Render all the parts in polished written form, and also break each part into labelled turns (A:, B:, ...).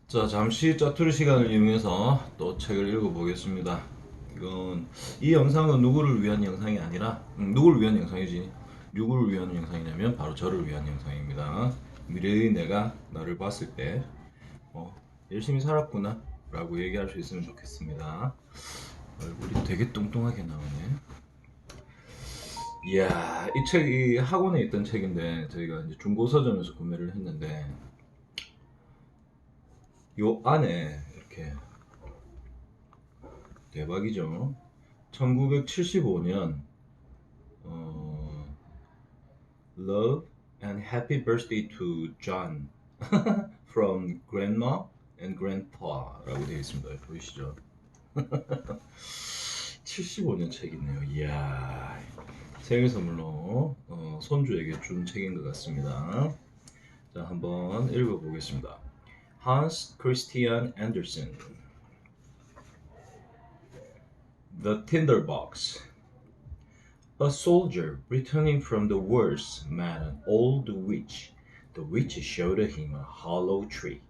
A: 자, 잠시 짜투리 시간을 이용해서 또 책을 읽어보겠습니다. 이 영상은 누구를 위한 영상이 아니라, 누구를 위한 영상이지? 누구를 위한 영상이냐면 바로 저를 위한 영상입니다. 미래의 내가 나를 봤을 때 열심히 살았구나 라고 얘기할 수 있으면 좋겠습니다. 얼굴이 되게 뚱뚱하게 나오네. 이야, 이 책이 학원에 있던 책인데 저희가 이제 중고 서점에서 구매를 했는데 요 안에 이렇게 대박이죠. 1975년 Love and Happy Birthday to John from Grandma and Grandpa라고 되어 있습니다. 보이시죠? 75년 책이네요. 이야, 생일 선물로 손주에게 준 책인 것 같습니다. 자, 한번 읽어보겠습니다. Hans Christian Andersen, The Tinderbox. A soldier returning from the wars met an old witch. The witch showed him a hollow tree.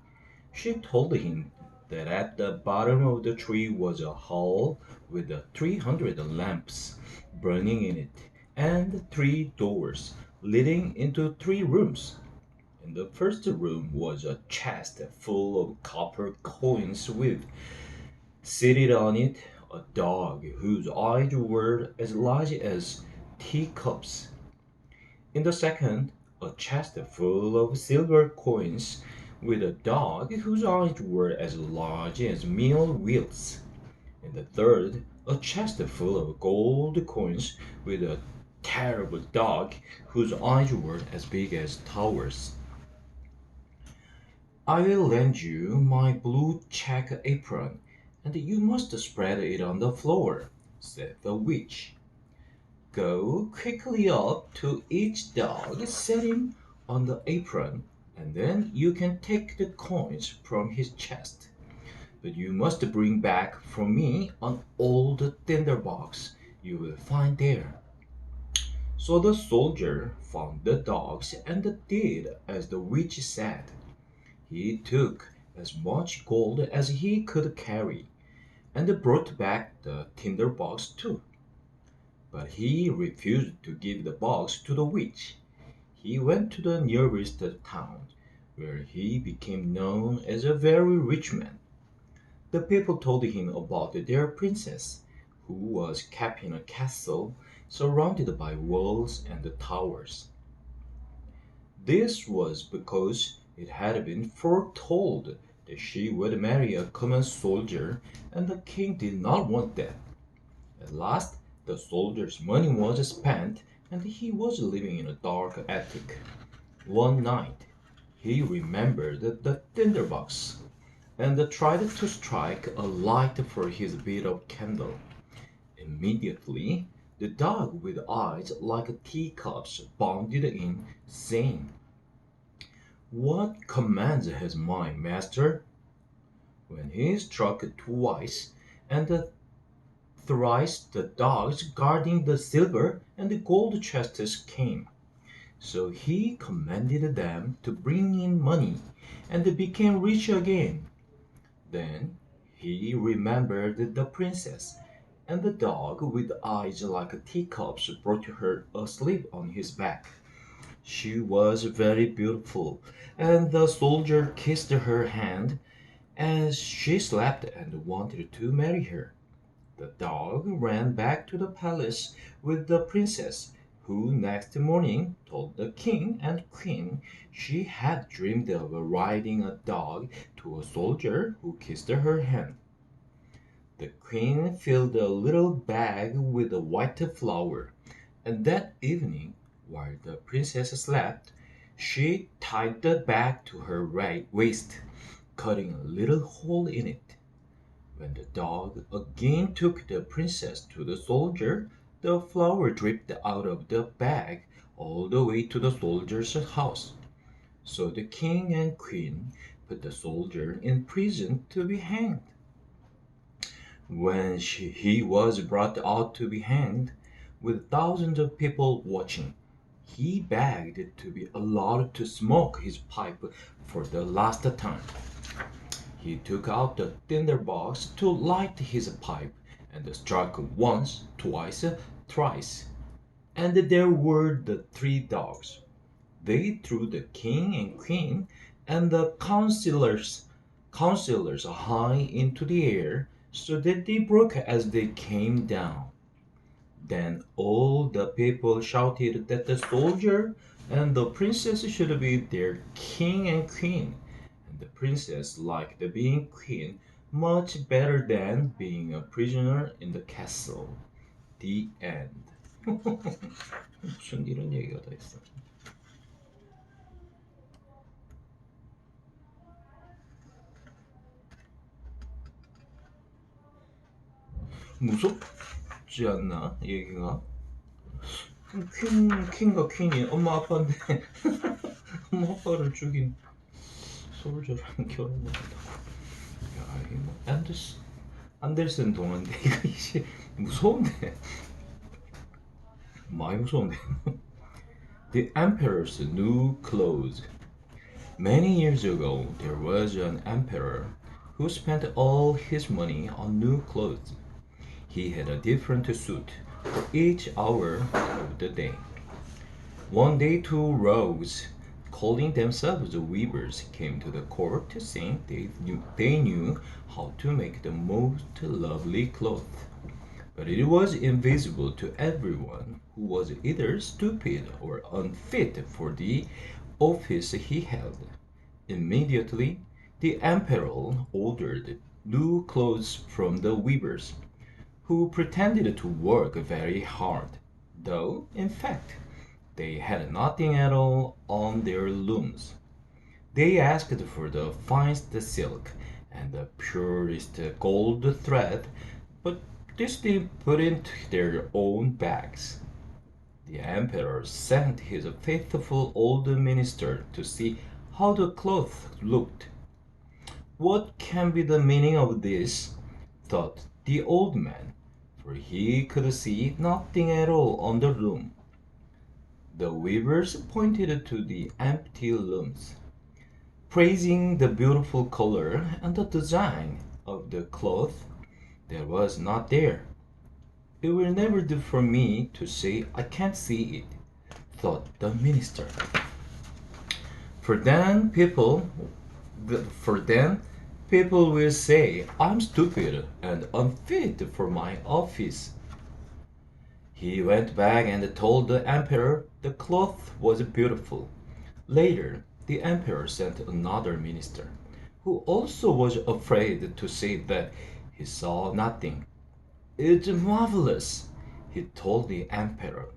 A: She told him that at the bottom of the tree was a hall with 300 lamps burning in it and 3 doors leading into 3 rooms. In the first room was a chest full of copper coins with, seated on it, a dog whose eyes were as large as teacups. In the second, a chest full of silver coins with a dog whose eyes were as large as mill wheels. In the third, a chest full of gold coins with a terrible dog whose eyes were as big as towers. I will lend you my blue check apron, and you must spread it on the floor, said the witch. Go quickly up to each dog, set him on the apron, and then you can take the coins from his chest. But you must bring back from me an old tinderbox you will find there. So the soldier found the dogs and did as the witch said. He took as much gold as he could carry, and brought back the tinder box too. But he refused to give the box to the witch. He went to the nearest town, where he became known as a very rich man. The people told him about their princess, who was kept in a castle surrounded by walls and towers. This was because it had been foretold that she would marry a common soldier, and the king did not want that. At last, the soldier's money was spent, and he was living in a dark attic. One night, he remembered the tinderbox, and tried to strike a light for his bit of candle. Immediately, the dog with eyes like teacups bounded in, saying, "What commands has my master?" When he struck twice, and thrice the dogs guarding the silver and the gold chests came. So he commanded them to bring in money, and became rich again. Then he remembered the princess, and the dog with eyes like teacups brought her asleep on his back. She was very beautiful, and the soldier kissed her hand as she slept and wanted to marry her. The dog ran back to the palace with the princess, who next morning told the king and queen she had dreamed of riding a dog to a soldier who kissed her hand. The queen filled a little bag with a white flour, and that evening, while the princess slept, she tied the bag to her waist, cutting a little hole in it. When the dog again took the princess to the soldier, the flour dripped out of the bag all the way to the soldier's house. So the king and queen put the soldier in prison to be hanged. When he was brought out to be hanged, with thousands of people watching, he begged to be allowed to smoke his pipe for the last time. He took out the tinderbox to light his pipe and struck once, twice, thrice. And there were the three dogs. They threw the king and queen and the councillors high into the air so that they broke as they came down. Then all the people shouted that the soldier and the princess should be their king and queen, and the princess liked being queen much better than being a prisoner in the castle. The end. 무슨 이런 얘기가 다 있어. 무섭지 않나 얘기가? 퀸과 퀸이 엄마 아빠인데 엄마 아빠를 죽인 솔저랑 결혼을 한다고. 야 이게 뭐 안델슨 동화인데 이거 이제 무서운데 많이 무서운데. The Emperor's New Clothes. Many years ago, there was an emperor who spent all his money on new clothes. He had a different suit for each hour of the day. One day, two rogues, calling themselves weavers, came to the court saying they knew how to make the most lovely cloth. But it was invisible to everyone who was either stupid or unfit for the office he held. Immediately, the emperor ordered new clothes from the weavers, who pretended to work very hard, though, in fact, they had nothing at all on their looms. They asked for the finest silk and the purest gold thread, but this they put into their own bags. The emperor sent his faithful old minister to see how the cloth looked. What can be the meaning of this? Thought the old man, for he could see nothing at all on the loom. The weavers pointed to the empty looms, praising the beautiful color and the design of the cloth that was not there. It will never do for me to say I can't see it, thought the minister. For then people will say I'm stupid and unfit for my office. He went back and told the emperor the cloth was beautiful. Later, the emperor sent another minister, who also was afraid to say that he saw nothing. It's marvelous, he told the emperor.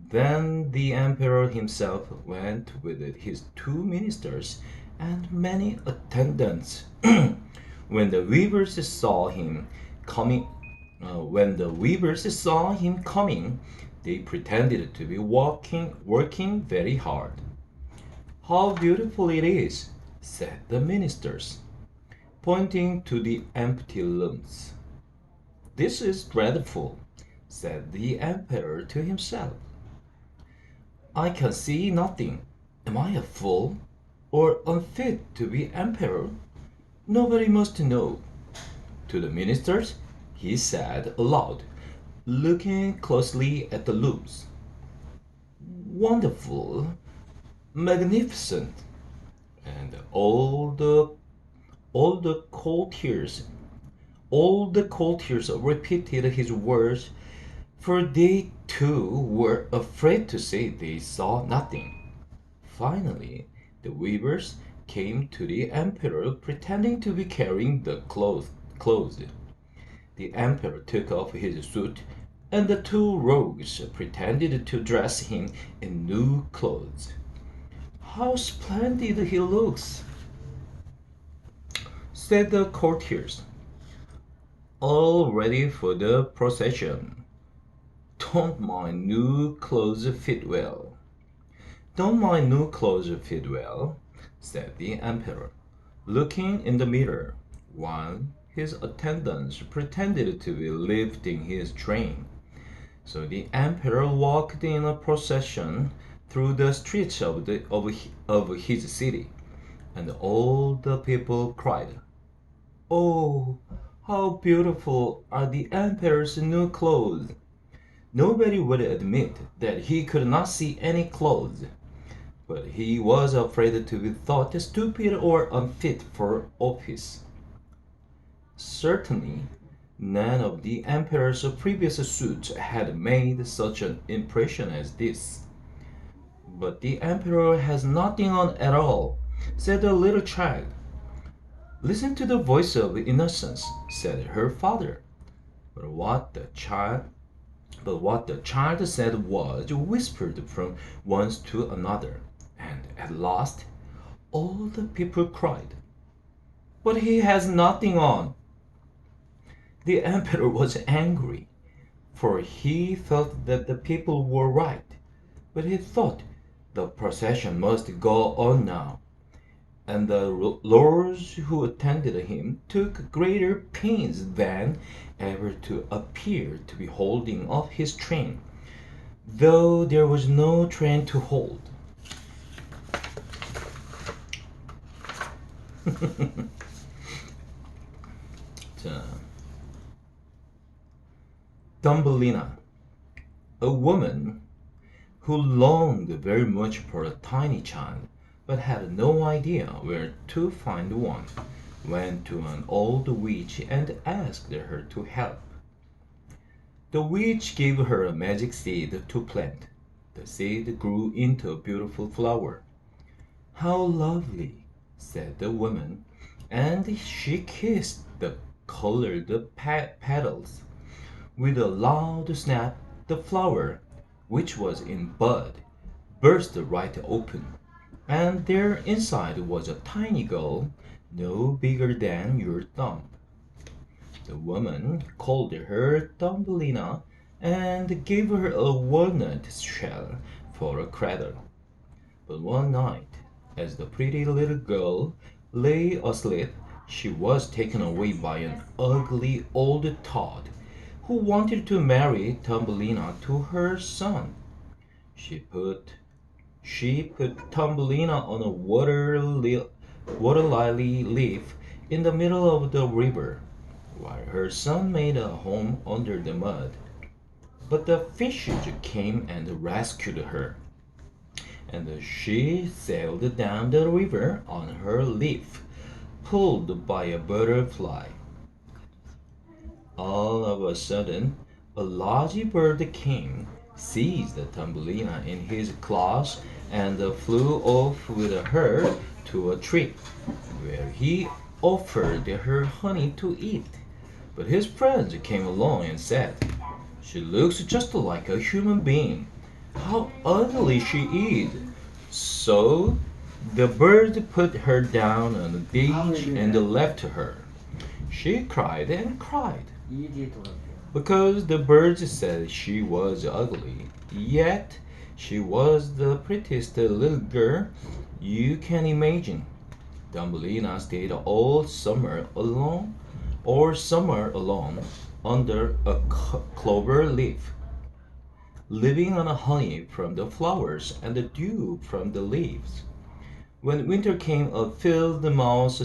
A: Then the emperor himself went with his two ministers and many attendants. When the weavers saw him coming, they pretended to be working very hard. How beautiful it is, said the ministers, pointing to the empty looms. This is dreadful, said the emperor to himself. I can see nothing. Am I a fool or unfit to be emperor? Nobody must know. To the ministers, he said aloud, looking closely at the looms. Wonderful, magnificent. And all the courtiers repeated his words, for they too were afraid to say they saw nothing. Finally, the weavers came to the emperor pretending to be carrying the clothes. The emperor took off his suit, and the two rogues pretended to dress him in new clothes. How splendid he looks, said the courtiers. All ready for the procession. Don't my new clothes fit well? Don't my new clothes fit well? Said the emperor, looking in the mirror, while his attendants pretended to be lifting his train. So the emperor walked in a procession through the streets of his city, and all the people cried, Oh, how beautiful are the emperor's new clothes! Nobody would admit that he could not see any clothes, but he was afraid to be thought stupid or unfit for office. Certainly, none of the emperor's previous suits had made such an impression as this. But the emperor has nothing on at all, said the little child. Listen to the voice of innocence, said her father. But what the child said was whispered from one to another, and at last all the people cried. But he has nothing on. The emperor was angry, for he felt that the people were right, but he thought the procession must go on now, and the lords who attended him took greater pains than ever to appear to be holding up his train, though there was no train to hold. 자, Thumbelina, a woman who longed very much for a tiny child, but had no idea where to find one, went to an old witch and asked her to help. The witch gave her a magic seed to plant. The seed grew into a beautiful flower. How lovely, said the woman, and she kissed the colored petals. With a loud snap, the flower, which was in bud, burst right open, and there inside was a tiny girl, no bigger than your thumb. The woman called her Thumbelina and gave her a walnut shell for a cradle. But one night, as the pretty little girl lay asleep, she was taken away by an ugly old toad who wanted to marry Thumbelina to her son. She put Thumbelina on a water lily leaf in the middle of the river, while her son made a home under the mud. But the fishes came and rescued her, and she sailed down the river on her leaf, pulled by a butterfly. All of a sudden, a large bird came, seized Thumbelina in his claws, and flew off with her to a tree, where he offered her honey to eat. But his friends came along and said, "She looks just like a human being. How ugly she is!" So the bird put her down on a beach and left her. She cried and cried, because the birds said she was ugly. Yet she was the prettiest little girl you can imagine. Thumbelina stayed all summer alone under a clover leaf, living on honey from the flowers and the dew from the leaves. When winter came, a field mouse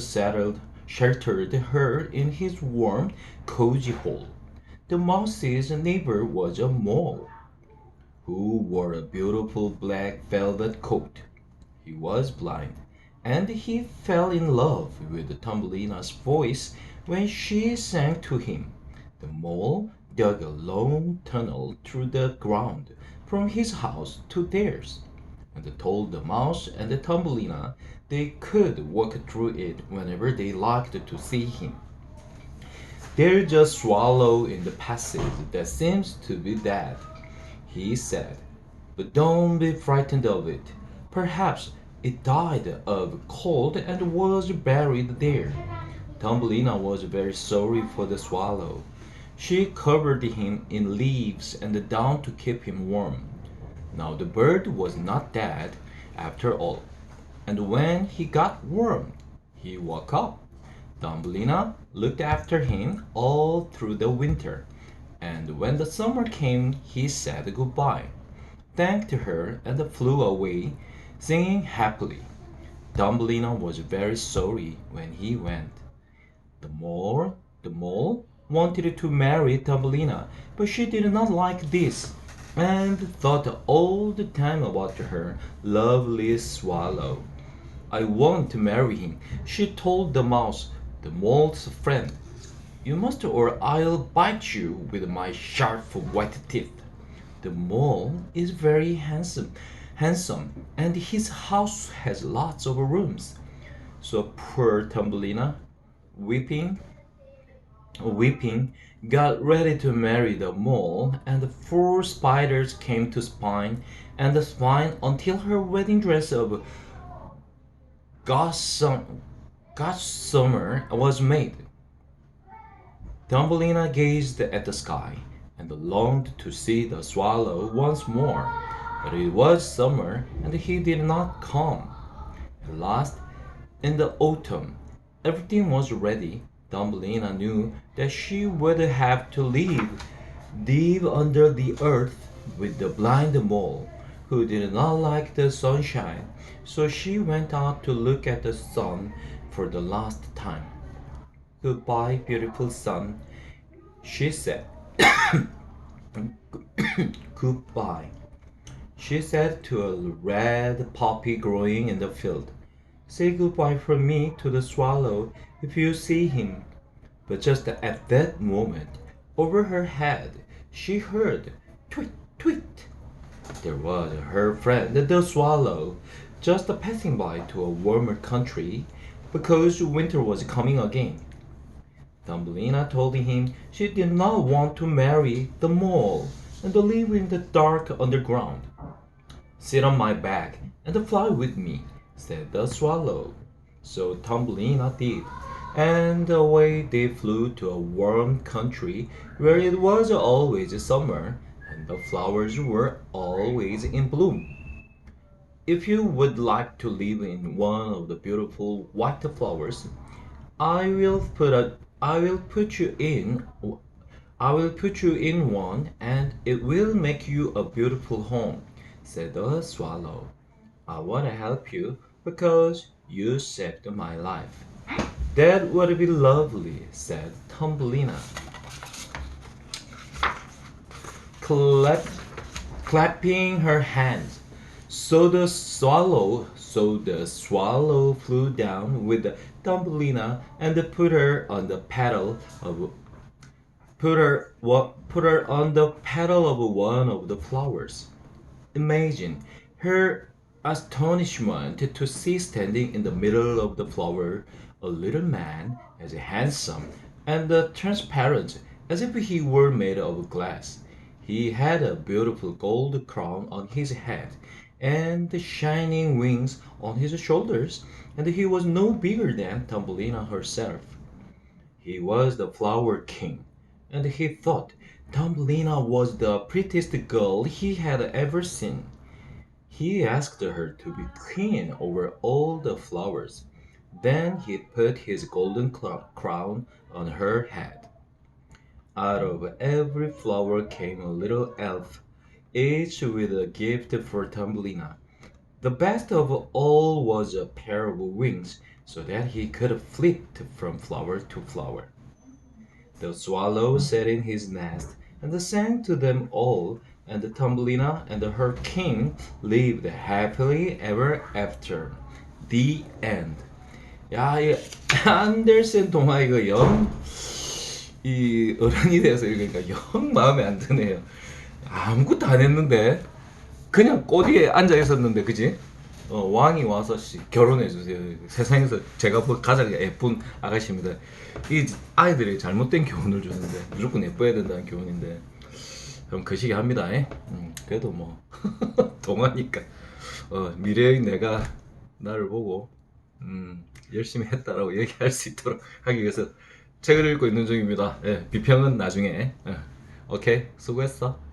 A: sheltered her in his warm, cozy hole. The mouse's neighbor was a mole, who wore a beautiful black velvet coat. He was blind, and he fell in love with Thumbelina's voice when she sang to him. The mole dug a long tunnel through the ground from his house to theirs, and told the mouse and the Thumbelina they could walk through it whenever they liked to see him. "There's a swallow in the passage that seems to be dead," he said, "but don't be frightened of it. Perhaps it died of cold and was buried there." Thumbelina was very sorry for the swallow. She covered him in leaves and down to keep him warm. Now the bird was not dead after all, and when he got warm, he woke up. Thumbelina looked after him all through the winter, and when the summer came he said goodbye, thanked her, and flew away, singing happily. Thumbelina was very sorry when he went. The mole wanted to marry Thumbelina, but she did not like this, and thought all the time about her lovely swallow. I want to marry him, she told the mouse, the mole's friend. You must, or I'll bite you with my sharp white teeth. The mole is very handsome, and his house has lots of rooms. So poor Thumbelina, weeping, weeping, got ready to marry the mole, and the 4 spiders came to spine until her wedding dress of gossamer was made. Thumbelina gazed at the sky and longed to see the swallow once more, but it was summer and he did not come. At last, in the autumn, everything was ready. Thumbelina knew that she would have to live under the earth with the blind mole, who did not like the sunshine, so she went out to look at the sun for the last time. Goodbye, beautiful sun, she said. Goodbye, she said to a red poppy growing in the field. Say goodbye from me to the swallow if you see him. But just at that moment, over her head, she heard tweet, tweet. There was her friend, the swallow, just passing by to a warmer country because winter was coming again. Thumbelina told him she did not want to marry the mole and live in the dark underground. Sit on my back and fly with me, said the swallow. So Thumbelina did, and away they flew to a warm country where it was always summer and the flowers were always in bloom. If you would like to live in one of the beautiful white flowers, I will put you in one, and it will make you a beautiful home, said the swallow. I want to help you because you saved my life. That would be lovely, said Thumbelina. Clapping her hands. So the swallow flew down with Thumbelina and put her on the petal of one of the flowers. Imagine her astonishment to see standing in the middle of the flower a little man as handsome and transparent as if he were made of glass. He had a beautiful gold crown on his head and shining wings on his shoulders, and he was no bigger than Thumbelina herself. He was the flower king, and he thought Thumbelina was the prettiest girl he had ever seen. He asked her to be queen over all the flowers. Then he put his golden crown on her head. Out of every flower came a little elf, each with a gift for Thumbelina. The best of all was a pair of wings, so that he could flit from flower to flower. The swallow sat in his nest and sang to them all, and Thumbelina and her king lived happily ever after. The end. 야, 이 안델센 동화 이거 이 어른이 돼서 읽으니까 영 마음에 안 드네요. 아무것도 안 했는데 그냥 꼬리에 앉아 있었는데, 그지? 왕이 와서 결혼해 주세요. 세상에서 제가 본 가장 예쁜 아가씨입니다. 이 아이들이 잘못된 교훈을 주는데 무조건 예뻐야 된다는 교훈인데 좀 거시기 합니다. 그래도 뭐 동화니까 미래의 내가 나를 보고 열심히 했다라고 얘기할 수 있도록 하기 위해서 책을 읽고 있는 중입니다. 비평은 나중에. 오케이, 수고했어.